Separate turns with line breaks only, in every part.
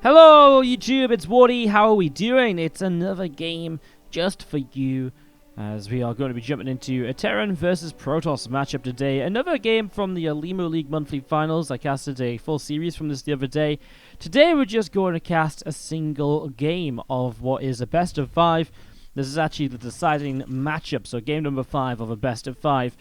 Hello YouTube, it's Wardy. How are we doing? It's another game just for you, as we are going to be jumping into a Terran versus Protoss matchup today. Another game from the Olimoleague Monthly Finals. I casted a full series from this the other day. Today we're just going to cast a single game of what is a best of 5. This is actually the deciding matchup, so game number 5 of a best of 5.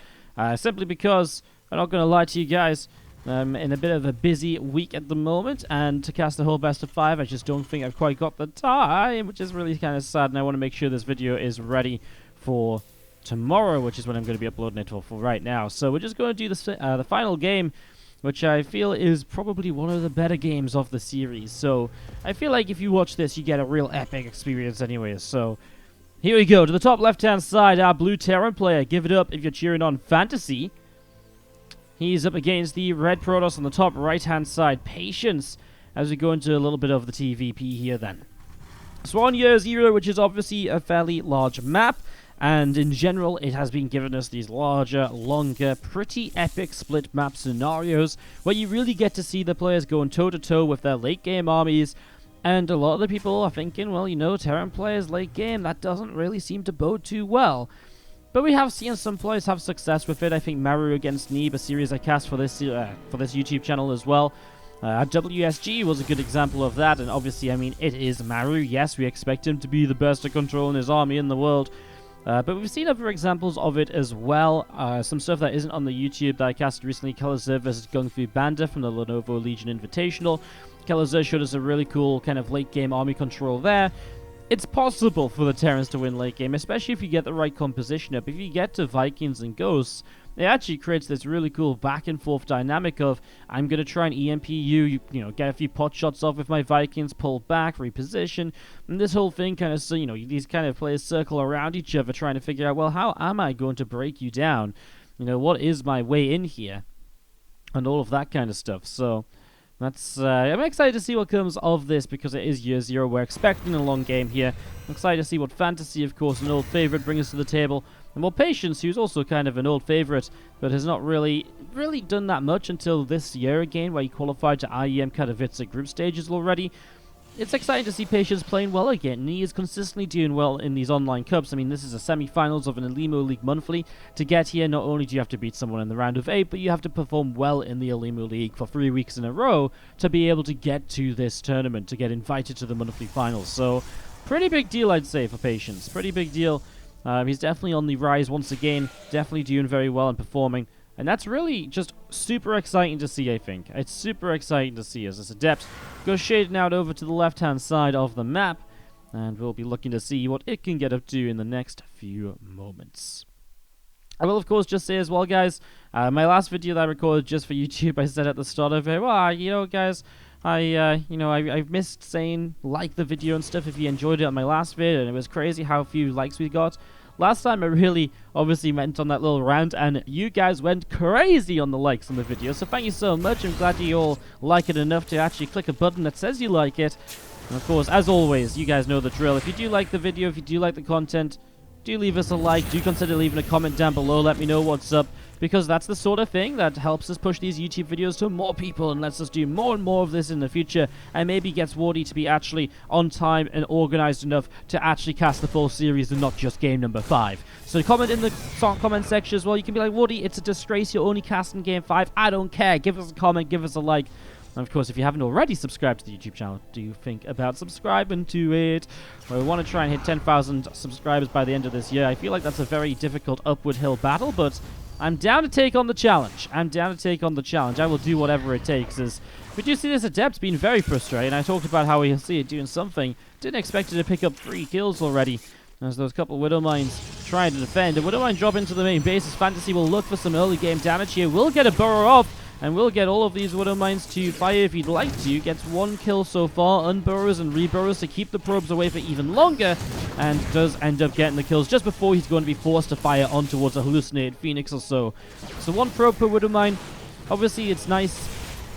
Simply because, I'm not going to lie to you guys, in a bit of a busy week at the moment, and to cast the whole best of 5, I just don't think I've quite got the time, which is really kind of sad, and I want to make sure this video is ready for tomorrow, which is when I'm going to be uploading it for right now. So we're just going to do the final game, which I feel is probably one of the better games of the series. So I feel like if you watch this, you get a real epic experience anyways. So here we go. To the top left-hand side, our blue Terran player. Give it up if you're cheering on FanTaSy. He's up against the red Protoss on the top right-hand side. Patience, as we go into a little bit of the TvP here then. Swan Year Zero, which is obviously a fairly large map, and in general it has been giving us these larger, longer, pretty epic split map scenarios where you really get to see the players going toe-to-toe with their late-game armies. And a lot of the people are thinking, well, you know, Terran players late game, that doesn't really seem to bode too well. But we have seen some players have success with it. I think Maru against Neeb, a series I cast for this YouTube channel as well. WSG was a good example of that, and obviously, I mean, it is Maru. Yes, we expect him to be the best at controlling his army in the world. But we've seen other examples of it as well. Some stuff that isn't on the YouTube that I cast recently, Kelazur versus Gung Fu Banda from the Lenovo Legion Invitational. Kelazur showed us a really cool kind of late game army control there. It's possible for the Terrans to win late game, especially if you get the right composition up. If you get to Vikings and Ghosts, it actually creates this really cool back and forth dynamic of, I'm going to try and EMP you know, get a few pot shots off with my Vikings, pull back, reposition, and this whole thing kind of, so, you know, these kind of players circle around each other trying to figure out, well, how am I going to break you down? You know, what is my way in here? And all of that kind of stuff, so that's, I'm excited to see what comes of this because it is Year Zero. We're expecting a long game here. I'm excited to see what FanTaSy, of course, an old favorite, brings us to the table. And more Patience, who's also kind of an old favorite, but has not really done that much until this year again, where he qualified to IEM Katowice group stages already. It's exciting to see Patience playing well again, and he is consistently doing well in these online cups. I mean, this is a semi-finals of an Olimoleague Monthly. To get here, not only do you have to beat someone in the round of 8, but you have to perform well in the Olimoleague for 3 weeks in a row to be able to get to this tournament, to get invited to the Monthly Finals. So, pretty big deal, I'd say, for Patience. Pretty big deal. He's definitely on the rise once again, definitely doing very well and performing. And that's really just super exciting to see, I think. It's super exciting to see as this Adept goes shading out over to the left-hand side of the map. And we'll be looking to see what it can get up to in the next few moments. I will, of course, just say as well, guys, my last video that I recorded just for YouTube, I said at the start of it, well, you know, guys, I've missed saying like the video and stuff if you enjoyed it on my last video, and it was crazy how few likes we got. Last time I really obviously went on that little rant, and you guys went crazy on the likes on the video, so thank you so much. I'm glad you all like it enough to actually click a button that says you like it. And of course, as always, you guys know the drill. If you do like the video, if you do like the content, do leave us a like, do consider leaving a comment down below, let me know what's up, because that's the sort of thing that helps us push these YouTube videos to more people and lets us do more and more of this in the future, and maybe gets Wardy to be actually on time and organized enough to actually cast the full series and not just game number 5. So comment in the comment section as well. You can be like, Wardy, it's a disgrace you're only casting game 5. I don't care. Give us a comment, give us a like. And of course, if you haven't already subscribed to the YouTube channel, do think about subscribing to it. We want to try and hit 10,000 subscribers by the end of this year. I feel like that's a very difficult upward hill battle, but I'm down to take on the challenge. I will do whatever it takes. As we do see this Adept being very frustrating. I talked about how we'll see it doing something. Didn't expect it to pick up 3 kills already, as those couple of Widow Mines trying to defend. A Widow Mine drop into the main base as FanTaSy will look for some early game damage here. Will get a burrow off, and we'll get all of these Widow Mines to fire if he'd like to. Gets 1 kill so far, unburrows and reburrows to keep the probes away for even longer, and does end up getting the kills just before he's going to be forced to fire on towards a hallucinated Phoenix or so. So 1 probe per Widow Mine. Obviously, it's nice.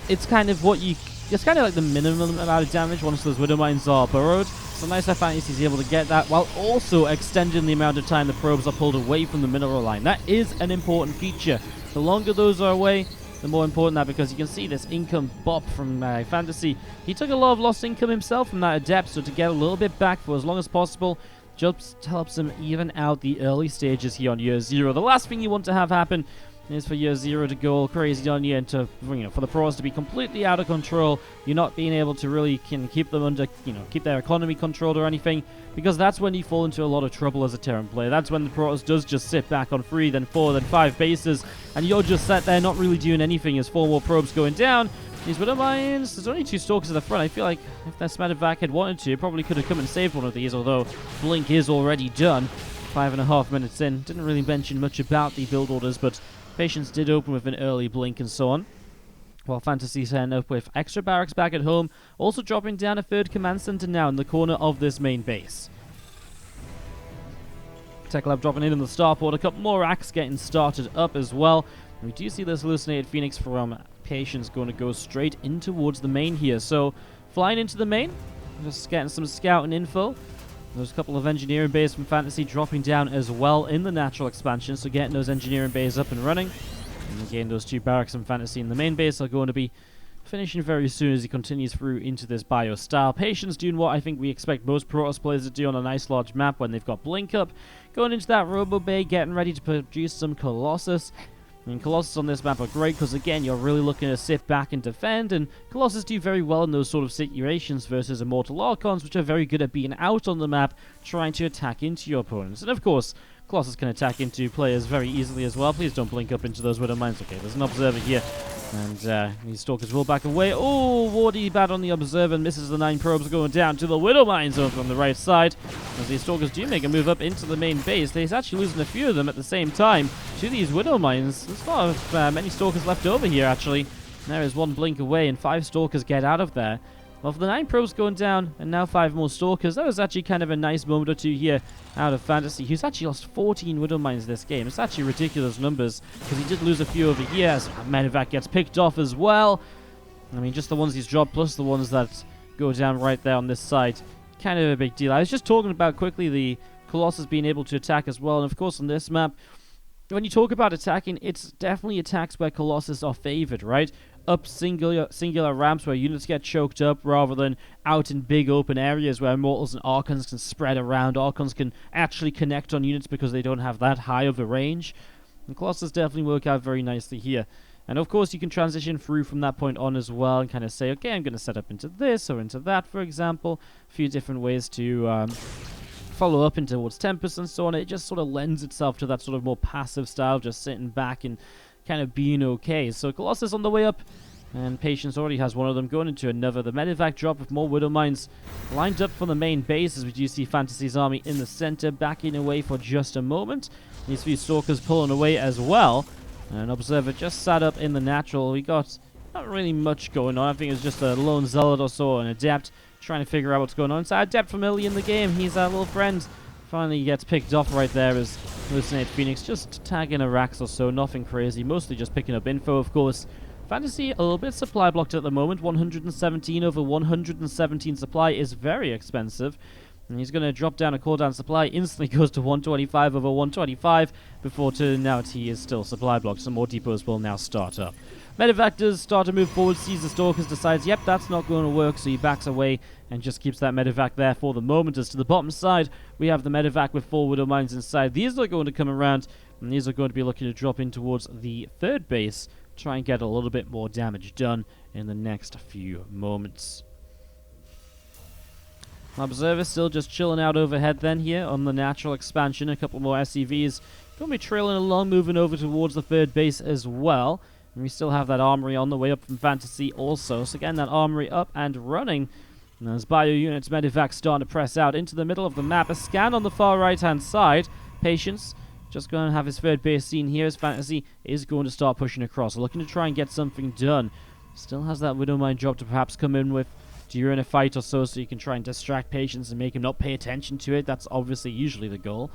It's kind of what you... It's kind of like the minimum amount of damage once those Widow Mines are burrowed. So nice that FanTaSy's able to get that, while also extending the amount of time the probes are pulled away from the mineral line. That is an important feature. The longer those are away, the more important that, because you can see this income bop from FanTaSy. He took a lot of lost income himself from that Adept, so to get a little bit back for as long as possible just helps him even out the early stages here on year 0. The last thing you want to have happen is for year 0 to go all crazy on you and to, for the pros to be completely out of control. You're not being able to really keep them under, keep their economy controlled or anything, because that's when you fall into a lot of trouble as a Terran player. That's when the pros does just sit back on 3, then 4, then 5 bases, and you're just sat there not really doing anything as 4 more probes going down. These Widow Mines, there's only 2 Stalkers at the front. I feel like if their Medevac had wanted to, probably could have come and saved one of these, although Blink is already done. 5.5 minutes in. Didn't really mention much about the build orders, but Patience did open with an early Blink and so on. While FanTaSy's end up with extra barracks back at home, also dropping down a 3rd command center now in the corner of this main base. Tech Lab dropping in the starport, a couple more racks getting started up as well. And we do see this hallucinated Phoenix from Patience going to go straight in towards the main here. So, flying into the main, just getting some scouting info. There's a couple of engineering bays from FanTaSy dropping down as well in the natural expansion, so getting those engineering bays up and running. And again, those 2 barracks from FanTaSy in the main base are going to be finishing very soon as he continues through into this bio style. Patience doing what I think we expect most Protoss players to do on a nice large map when they've got Blink up. Going into that Robo Bay, getting ready to produce some Colossus. And Colossus on this map are great because, again, you're really looking to sit back and defend, and Colossus do very well in those sort of situations versus Immortal Archons, which are very good at being out on the map, trying to attack into your opponents. And, of course, Colossus can attack into players very easily as well. Please don't blink up into those Widow Mines. Okay, there's an Observer here, and these Stalkers will back away. Oh, Wardy bad on the Observer and misses the 9 probes going down to the Widow Mine zone from the right side. As these Stalkers do make a move up into the main base, they're actually losing a few of them at the same time to these Widow Mines. There's not many Stalkers left over here, actually. There is 1 blink away, and 5 Stalkers get out of there. Well, for the 9 probes going down, and now 5 more Stalkers, that was actually kind of a nice moment or two here out of FanTaSy, who's actually lost 14 Widow Mines this game. It's actually ridiculous numbers, because he did lose a few over here, as Medevac gets picked off as well. I mean, just the ones he's dropped, plus the ones that go down right there on this side. Kind of a big deal. I was just talking about quickly the Colossus being able to attack as well, and of course on this map, when you talk about attacking, it's definitely attacks where Colossus are favored, right? Up singular ramps where units get choked up rather than out in big open areas where Immortals and Archons can spread around. Archons can actually connect on units because they don't have that high of a range. And Colossus definitely work out very nicely here. And of course you can transition through from that point on as well and kind of say, okay, I'm going to set up into this or into that, for example. A few different ways to follow up into towards Tempest and so on. It just sort of lends itself to that sort of more passive style, just sitting back and kind of being okay. So Colossus on the way up, and Patience already has one of them going into another. The Medevac drop with more Widow Mines lined up for the main base as we do see FanTaSy's army in the center, backing away for just a moment. These few Stalkers pulling away as well. And Observer just sat up in the natural. We got not really much going on. I think it's just a lone Zealot or so, an Adept trying to figure out what's going on. So Adept from early in the game, he's our little friend. Finally gets picked off right there as Hallucinate Phoenix just tagging a Rax or so, nothing crazy, mostly just picking up info, of course. FanTaSy a little bit supply blocked at the moment. 117 over 117 supply is very expensive. And he's going to drop down a cooldown supply, instantly goes to 125 over 125 before turning out he is still supply blocked. Some more depots will now start up. Medevac does start to move forward, sees the Stalkers, decides, yep, that's not going to work, so he backs away and just keeps that Medevac there for the moment. As to the bottom side, we have the Medevac with 4 Widow Mines inside. These are going to come around, and these are going to be looking to drop in towards the 3rd base, try and get a little bit more damage done in the next few moments. Observer still just chilling out overhead then here on the natural expansion. A couple more SCVs going to be trailing along, moving over towards the 3rd base as well. And we still have that armory on the way up from FanTaSy also. So again, that armory up and running. And as bio units, Medevac starting to press out into the middle of the map. A scan on the far right-hand side. Patience just going to have his 3rd base seen here as FanTaSy is going to start pushing across. Looking to try and get something done. Still has that Widow Mine drop to perhaps come in with during a fight or so you can try and distract Patience and make him not pay attention to it. That's obviously usually the goal.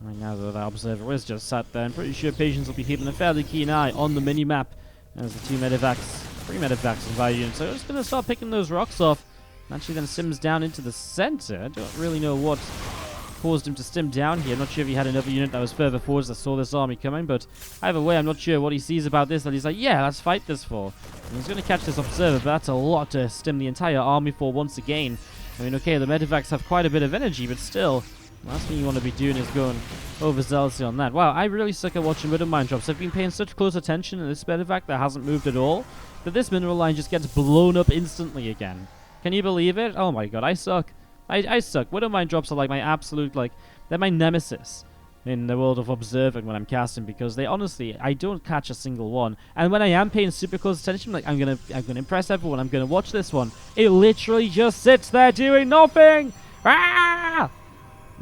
Right now, though, that Observer is just sat there. I'm pretty sure Patience will be keeping a fairly keen eye on the mini-map as the 3 Medevacs and Bio units. So I'm just going to start picking those rocks off. Actually then sims down into the center. I don't really know what caused him to stim down here. I'm not sure if he had another unit that was further forwards that saw this army coming, but either way, I'm not sure what he sees about this, that he's like, yeah, let's fight this for. And he's going to catch this observer, but that's a lot to stim the entire army for once again. I mean, okay, the medevacs have quite a bit of energy, but still, the last thing you want to be doing is going overzealously on that. Wow, I really suck at watching middle mine drops. I've been paying such close attention to this medevac that hasn't moved at all, that this mineral line just gets blown up instantly again. Can you believe it? Oh my god, I suck. I suck. Widow Mine drops are like my absolute, like, they're my nemesis in the world of observing when I'm casting, because they honestly, I don't catch a single one. And when I am paying super close attention, I'm like, I'm gonna impress everyone, I'm gonna watch this one. It literally just sits there doing nothing! Ah!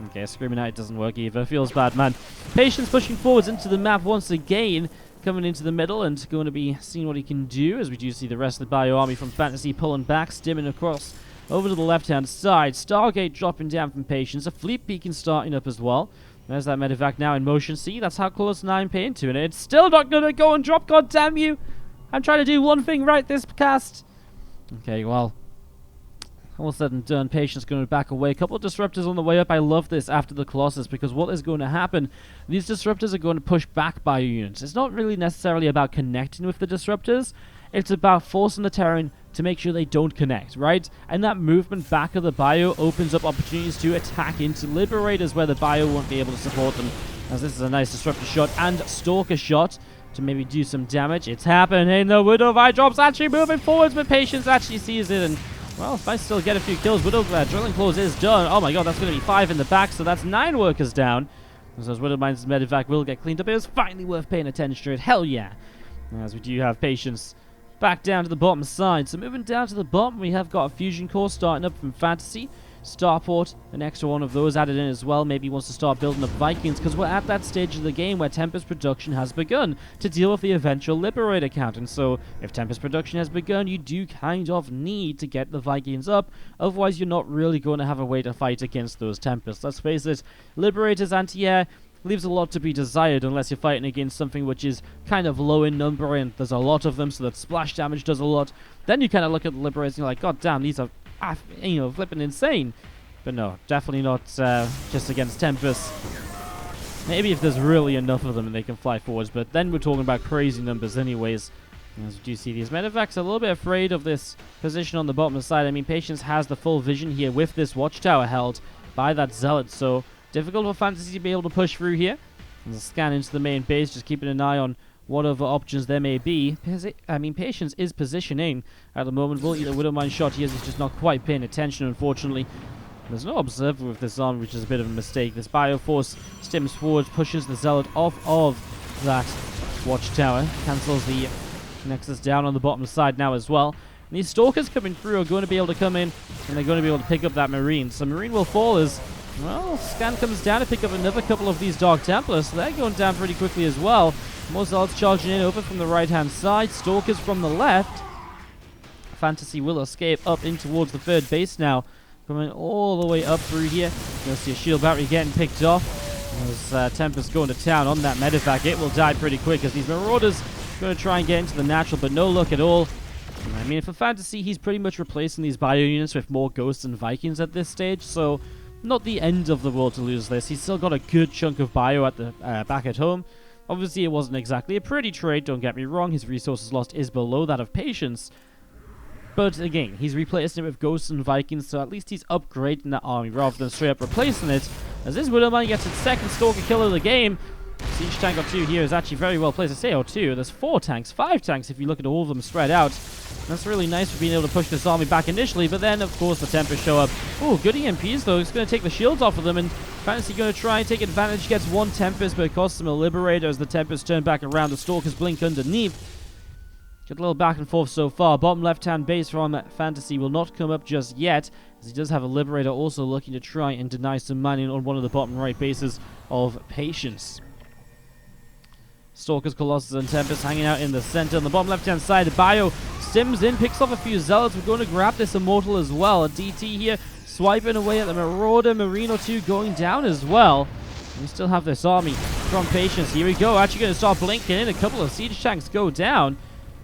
Okay, screaming at it doesn't work either. Feels bad, man. Patience pushing forwards into the map once again, coming into the middle and going to be seeing what he can do, as we do see the rest of the bio army from FanTaSy pulling back, stimming across over to the left-hand side. Stargate dropping down from Patience. A fleet beacon starting up as well. There's that medevac now in motion. See, that's how close I'm paying to it. It's still not going to go and drop, god damn you! I'm trying to do one thing right this cast. Okay, well, all said and done, Patience going to back away. A couple of disruptors on the way up. I love this after the Colossus, because what is going to happen, these disruptors are going to push back bio units. It's not really necessarily about connecting with the disruptors. It's about forcing the Terran to make sure they don't connect, right? And that movement back of the bio opens up opportunities to attack into Liberators where the bio won't be able to support them. As this is a nice disruptor shot and stalker shot to maybe do some damage. It's happening. The Widow Eye drop's actually moving forwards, but Patience actually sees it, and well, if I still get a few kills, Widow Drilling Claws is done. Oh my god, that's going to be 5 in the back, so that's 9 workers down. As those Widow Mine's medevac will get cleaned up. It was finally worth paying attention to it. Hell yeah. As we do have Patience back down to the bottom side. So moving down to the bottom, we have got a fusion core starting up from FanTaSy. Starport, an extra one of those added in as well. Maybe he wants to start building up Vikings, because we're at that stage of the game where Tempest production has begun to deal with the eventual Liberator count. And so if Tempest production has begun, you do kind of need to get the Vikings up. Otherwise, you're not really going to have a way to fight against those Tempests. Let's face it, Liberators anti-air leaves a lot to be desired unless you're fighting against something which is kind of low in number and there's a lot of them, so that splash damage does a lot. Then you kind of look at the Liberators and you're like, god damn, these are, flipping insane. But no, definitely not just against Tempest. Maybe if there's really enough of them and they can fly forwards, but then we're talking about crazy numbers anyways. As you do see, these medevacs are a little bit afraid of this position on the bottom side. I mean, Patience has the full vision here with this watchtower held by that Zealot, so difficult for FanTaSy to be able to push through here. There's a scan into the main base, just keeping an eye on what other options there may be. Patience is positioning at the moment. Will either Widow Mine shot here, he's just not quite paying attention, unfortunately. There's no observer with this arm, which is a bit of a mistake. This Bioforce stims forward, pushes the Zealot off of that watchtower, cancels the Nexus down on the bottom side now as well. And these Stalkers coming through are going to be able to come in, and they're going to be able to pick up that Marine. So Marine will fall as, well, scan comes down to pick up another couple of these Dark Templars, so they're going down pretty quickly as well. More Zealots charging in over from the right-hand side, Stalkers from the left. FanTaSy will escape up in towards the third base now, coming all the way up through here. You'll see a shield battery getting picked off. As Tempest going to town on that medevac, it will die pretty quick as these Marauders going to try and get into the natural, but no luck at all. I mean, for FanTaSy, he's pretty much replacing these bio units with more Ghosts and Vikings at this stage, so not the end of the world to lose this. He's still got a good chunk of bio at the back at home. Obviously, it wasn't exactly a pretty trade, don't get me wrong. His resources lost is below that of Patience. But again, he's replacing it with Ghosts and Vikings, so at least he's upgrading that army rather than straight up replacing it. As this Widowmine gets its second Stalker kill of the game. Siege tank or 2 here is actually very well placed. I say or 2, there's 4 tanks, 5 tanks if you look at all of them spread out. That's really nice for being able to push this army back initially, but then of course the Tempest show up. Oh, good EMPs though. It's going to take the shields off of them, and FanTaSy going to try and take advantage. Gets one Tempest, but it costs him a Liberator as the Tempest turn back around. The Stalkers blink underneath. Get a little back and forth so far. Bottom left-hand base from FanTaSy will not come up just yet, as he does have a Liberator also looking to try and deny some mining on one of the bottom right bases of Patience. Stalkers, Colossus, and Tempest hanging out in the center. On the bottom left-hand side, Bio stims in, picks off a few Zealots. We're going to grab this Immortal as well. A DT here, swiping away at the Marauder. Marine or 2 going down as well. We still have this army from Patience. Here we go. Actually going to start blinking in. A couple of siege tanks go down.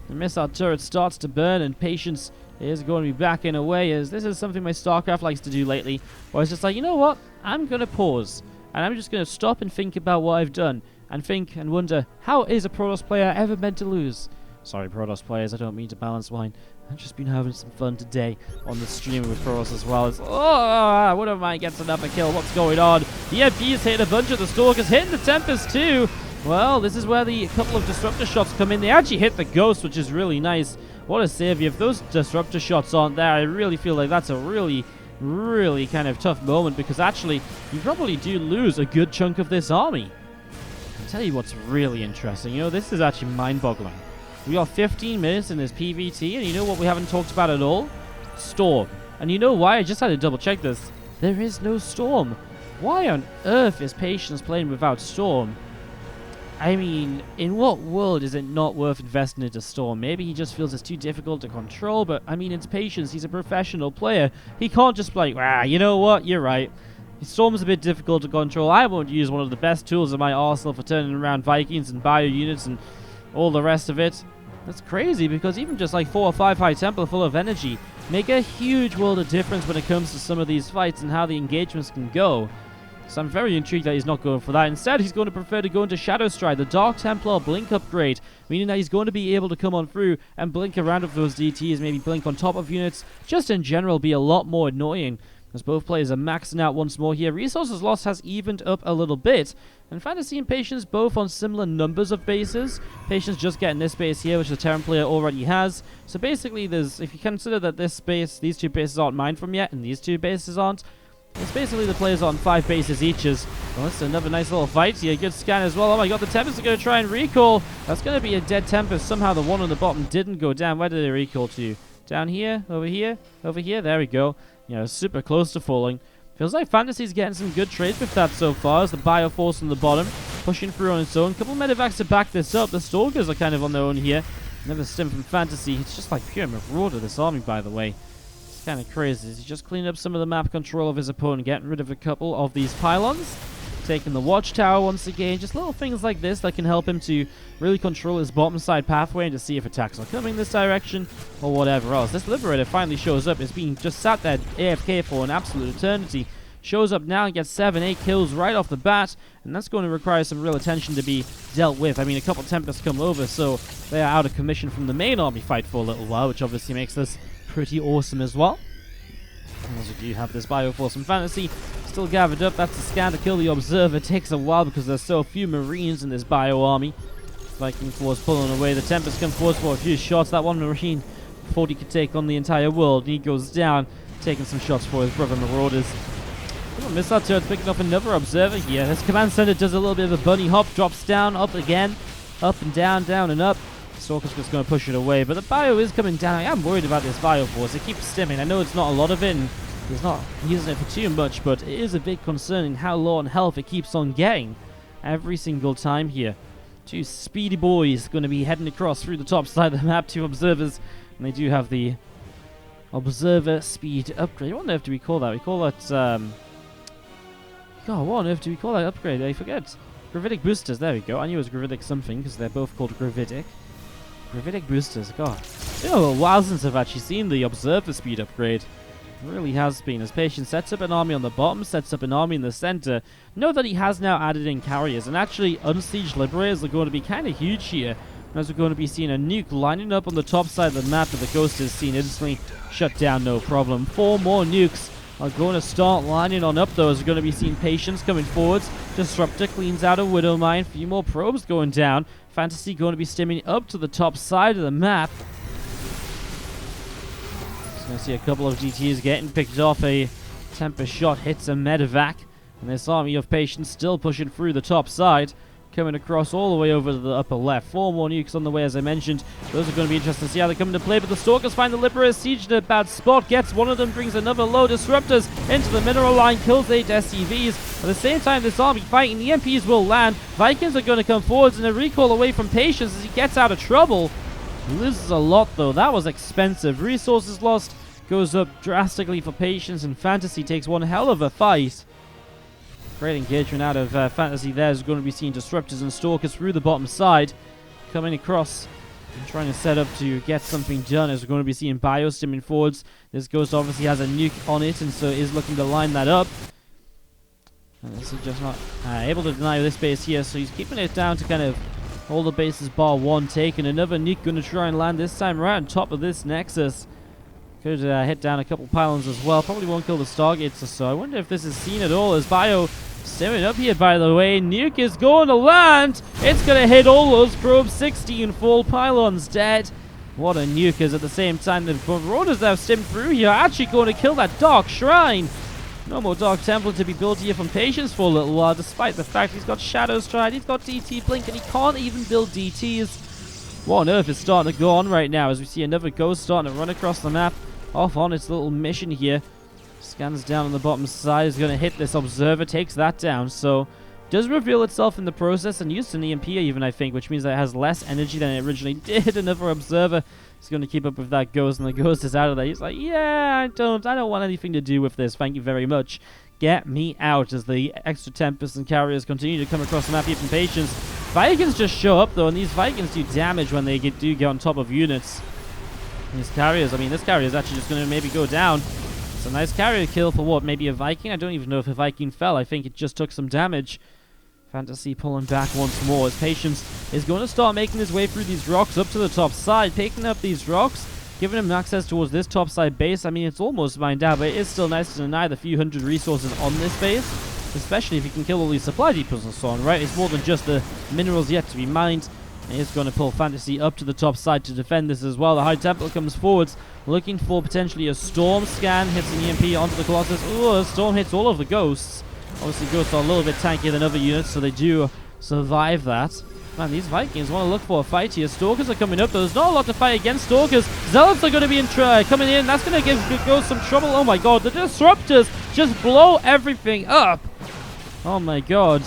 The missile turret starts to burn, and Patience is going to be backing away, as this is something my StarCraft likes to do lately, where it's just like, you know what, I'm going to pause, and I'm just going to stop and think about what I've done, and think and wonder, how is a Protoss player ever meant to lose? Sorry, Protoss players, I don't mean to balance wine. I've just been having some fun today on the stream with Protoss as well. It's, oh, one of mine gets another kill. What's going on? The MP's hit a bunch of the Stalkers, hitting the Tempest too. Well, this is where the couple of disruptor shots come in. They actually hit the Ghost, which is really nice. What a savior. If those disruptor shots aren't there, I really feel like that's a really kind of tough moment, because actually, you probably do lose a good chunk of this army. I'll tell you what's really interesting. You know, this is actually mind-boggling. We are 15 minutes in this PvT, and you know what we haven't talked about at all? Storm. And you know why? I just had to double check this. There is no Storm. Why on earth is Patience playing without Storm? I mean, in what world is it not worth investing into Storm? Maybe he just feels it's too difficult to control, but I mean, it's Patience. He's a professional player. He can't just be like, you know what? You're right. Storm's a bit difficult to control. I won't use one of the best tools in my arsenal for turning around Vikings and bio units and all the rest of it. That's crazy, because even just like 4 or 5 High Templar full of energy make a huge world of difference when it comes to some of these fights and how the engagements can go. So I'm very intrigued that he's not going for that. Instead, he's going to prefer to go into Shadow Stride, the Dark Templar blink upgrade, meaning that he's going to be able to come on through and blink around with those DTs, maybe blink on top of units, just in general be a lot more annoying. As both players are maxing out once more here, resources lost has evened up a little bit, and FanTaSy and Patience both on similar numbers of bases. Patience just getting this base here, which the Terran player already has. So basically, there's, if you consider that this base, these 2 bases aren't mined from yet, and these 2 bases aren't, it's basically the players on 5 bases each. Well, that's another nice little fight here. Good scan as well. Oh my god, the Tempest are going to try and recall. That's going to be a dead Tempest. Somehow the one on the bottom didn't go down. Where did they recall to? Down here? Over here? Over here? There we go. You know, super close to falling. Feels like FanTaSy's getting some good trades with that so far, as the Bioforce on the bottom, pushing through on its own. A couple of medevacs to back this up. The Stalkers are kind of on their own here. Another stim from FanTaSy. It's just like pure Marauder, this army, by the way. It's kind of crazy. He's just cleaning up some of the map control of his opponent, getting rid of a couple of these pylons, taking the watchtower once again. Just little things like this that can help him to really control his bottom side pathway and to see if attacks are coming this direction or whatever else. This Liberator finally shows up. It's been just sat there AFK for an absolute eternity. Shows up now and gets 7-8 kills right off the bat, and that's going to require some real attention to be dealt with. I mean, a couple Tempests come over, so they are out of commission from the main army fight for a little while, which obviously makes this pretty awesome as well. As we do have this Bioforce from FanTaSy still gathered up. That's a scan to kill the Observer. It takes a while because there's so few Marines in this Bio army. Viking Force pulling away. The Tempest come forward for a few shots. That one Marine thought he could take on the entire world, and he goes down, taking some shots for his brother Marauders. Missile turret picking up another Observer here. This command center does a little bit of a bunny hop, drops down, up again, up and down, down and up. Stalker's just going to push it away, but the Bio is coming down. I am worried about this Bioforce. It keeps stimming. I know it's not a lot of it, and he's not using it for too much, but it is a bit concerning how low on health it keeps on getting every single time here. 2 speedy boys going to be heading across through the top side of the map, 2 Observers, and they do have the Observer speed upgrade. What on earth do we call that? We call that, God, what on earth do we call that upgrade? I forget. Gravitic boosters, there we go. I knew it was Gravitic something, because they're both called Gravitic. Gravitic boosters, God. It's been a while since I've actually seen the Observer speed upgrade. It really has been. As Patience sets up an army on the bottom, sets up an army in the center. Know that he has now added in carriers, and actually unsieged Liberators are going to be kind of huge here. As we're going to be seeing a nuke lining up on the top side of the map that the Ghost is seen instantly shut down, no problem. 4 more nukes are going to start lining on up, though, as we're going to be seeing Patience coming forwards. Disruptor cleans out a Widow Mine. A few more probes going down. FanTaSy going to be stimming up to the top side of the map. Just going to see a couple of DTs getting picked off. A Tempest shot hits a medevac. And this army of Patience still pushing through the top side. Coming across all the way over to the upper left. 4 more nukes on the way, as I mentioned. Those are going to be interesting to see how they come into play. But the Stalkers find the Liberator sieged in a bad spot. Gets one of them, brings another low. Disruptors into the mineral line. Kills 8 SCVs. At the same time, this army fighting. The MPs will land. Vikings are going to come forwards, and a recall away from Patience as he gets out of trouble. He loses a lot, though. That was expensive. Resources lost goes up drastically for Patience, and FanTaSy takes one hell of a fight. Great engagement out of FanTaSy there. Is going to be seeing Disruptors and Stalkers through the bottom side. Coming across trying to set up to get something done, as we're going to be seeing Bio stimming forwards. This Ghost obviously has a nuke on it, and so is looking to line that up. And this is just not able to deny this base here, so he's keeping it down to kind of hold the bases bar one take. And another nuke going to try and land this time right on top of this Nexus. Could hit down a couple pylons as well. Probably won't kill the Stargates or so. I wonder if this is seen at all, as Bio stimming up here, by the way. Nuke is going to land. It's going to hit all those probes. 16 full pylons dead. What a nuke, as at the same time the Marauders that have stimmed through here are actually going to kill that Dark Shrine. No more Dark Temple to be built here from Patience for a little while, despite the fact he's got Shadow Stride, he's got DT Blink, and he can't even build DTs. What on earth is starting to go on right now, as we see another Ghost starting to run across the map, off on its little mission here. Scans down on the bottom side, is going to hit this Observer, takes that down, so does reveal itself in the process, and used an EMP even, I think, which means that it has less energy than it originally did. Another Observer is going to keep up with that Ghost, and the Ghost is out of there. He's like, yeah, I don't want anything to do with this, thank you very much. Get me out, as the extra Tempest and Carriers continue to come across the map here from Patience. Vikings just show up, though, and these Vikings do damage when they do get on top of units. These Carriers, I mean, this Carrier is actually just going to maybe go down. It's a nice Carrier kill for what, maybe a Viking? I don't even know if a Viking fell. I think it just took some damage. FanTaSy pulling back once more, as Patience is going to start making his way through these rocks up to the top side, picking up these rocks, giving him access towards this top side base. I mean, it's almost mined out, but it is still nice to deny the few hundred resources on this base, especially if you can kill all these supply depots and so on, right? It's more than just the minerals yet to be mined. And he's going to pull FanTaSy up to the top side to defend this as well. The High Templar comes forwards, looking for potentially a Storm scan, hits an EMP onto the Colossus. Ooh, a Storm hits all of the Ghosts. Obviously, Ghosts are a little bit tankier than other units, so they do survive that. Man, these Vikings want to look for a fight here. Stalkers are coming up, though. There's not a lot to fight against Stalkers. Zealots are going to be coming in. That's going to give Ghosts some trouble. Oh my god, the Disruptors just blow everything up. Oh my god.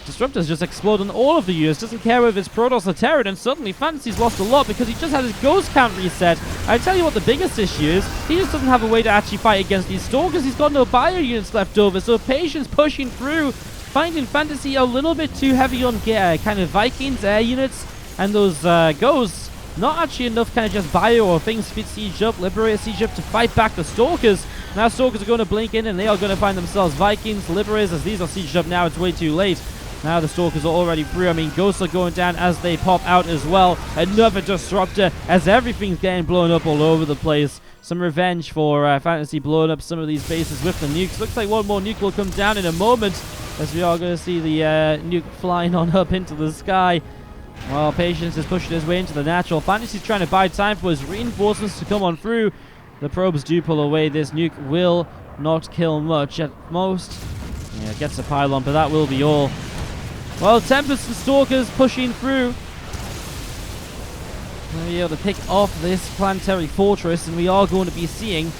Disruptors just explode on all of the units. Doesn't care if it's Protoss or Terran, and suddenly FanTaSy's lost a lot because he just had his Ghost count reset. I tell you what the biggest issue is, he just doesn't have a way to actually fight against these Stalkers. He's got no bio units left over, so Patience pushing through, finding FanTaSy a little bit too heavy on kind of Vikings, air units, and those Ghosts. Not actually enough kind of just bio or things siege up, Liberator siege up to fight back the Stalkers. Now Stalkers are going to blink in, and they are going to find themselves Vikings, Liberators. As these are sieged up now, it's way too late. Now the Stalkers are already through. I mean, Ghosts are going down as they pop out as well. Another Disruptor, as everything's getting blown up all over the place. Some revenge for FanTaSy blowing up some of these bases with the nukes. Looks like one more nuke will come down in a moment, as we are going to see the nuke flying on up into the sky. Well, Patience is pushing his way into the natural. FanTaSy's trying to buy time for his reinforcements to come on through. The probes do pull away. This nuke will not kill much at most. Yeah, it gets a pylon, but that will be all. Well, Tempest and Stalkers pushing through. We'll be able to pick off this planetary fortress, and we are going to be seeing,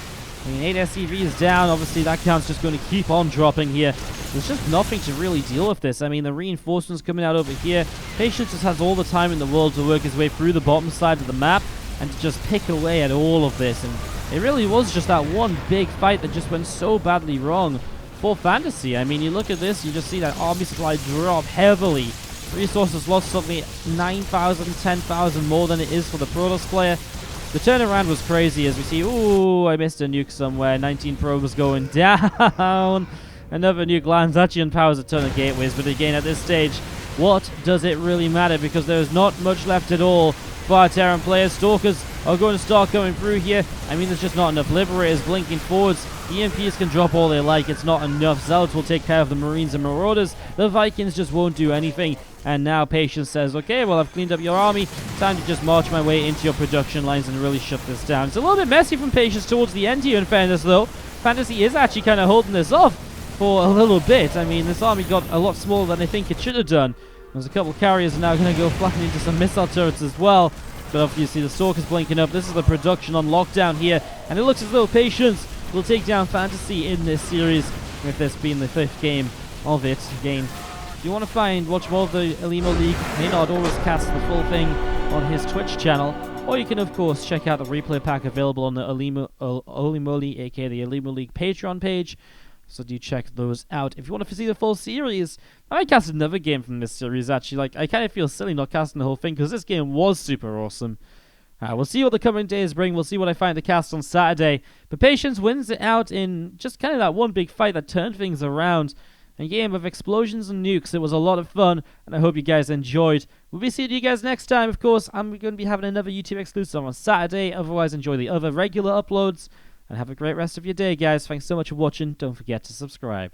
I mean, 8 SCV is down. Obviously, that count's just going to keep on dropping here. There's just nothing to really deal with this. I mean, the reinforcements coming out over here. Patience just has all the time in the world to work his way through the bottom side of the map and to just pick away at all of this. And it really was just that one big fight that just went so badly wrong for FanTaSy. I mean, you look at this, you just see that army supply drop heavily. Resources lost something 9,000, 10,000 more than it is for the Protoss player. The turnaround was crazy, as we see, ooh, I missed a nuke somewhere. 19 probes going down. Another nuke lands, actually unpowers a ton of gateways, but again, at this stage, what does it really matter? Because there is not much left at all for our Terran players. Stalkers are going to start coming through here. I mean, there's just not enough Liberators blinking forwards. EMPs can drop all they like. It's not enough. Zealots will take care of the Marines and Marauders. The Vikings just won't do anything. And now Patience says, okay, well, I've cleaned up your army. Time to just march my way into your production lines and really shut this down. It's a little bit messy from Patience towards the end here, in fairness, though. FanTaSy is actually kind of holding this off for a little bit. I mean, this army got a lot smaller than I think it should have done. There's a couple of carriers now going to go flying into some missile turrets as well. But obviously the Stalkers blinking up. This is the production on lockdown here. And it looks as though Patience will take down FanTaSy in this series, with this being the 5th game of it. Again, if you want to watch more of the Olimoleague, Maynard always casts the full thing on his Twitch channel. Or you can, of course, check out the replay pack available on the Olimoleague, aka the Olimoleague Patreon page. So do check those out. If you want to see the full series, I might cast another game from this series, actually. Like, I kind of feel silly not casting the whole thing, because this game was super awesome. We'll see what the coming days bring. We'll see what I find to cast on Saturday. But Patience wins it out in just kind of that one big fight that turned things around. A game of explosions and nukes. It was a lot of fun, and I hope you guys enjoyed. We'll be seeing you guys next time. Of course, I'm going to be having another YouTube exclusive on Saturday. Otherwise, enjoy the other regular uploads. And have a great rest of your day, guys. Thanks so much for watching. Don't forget to subscribe.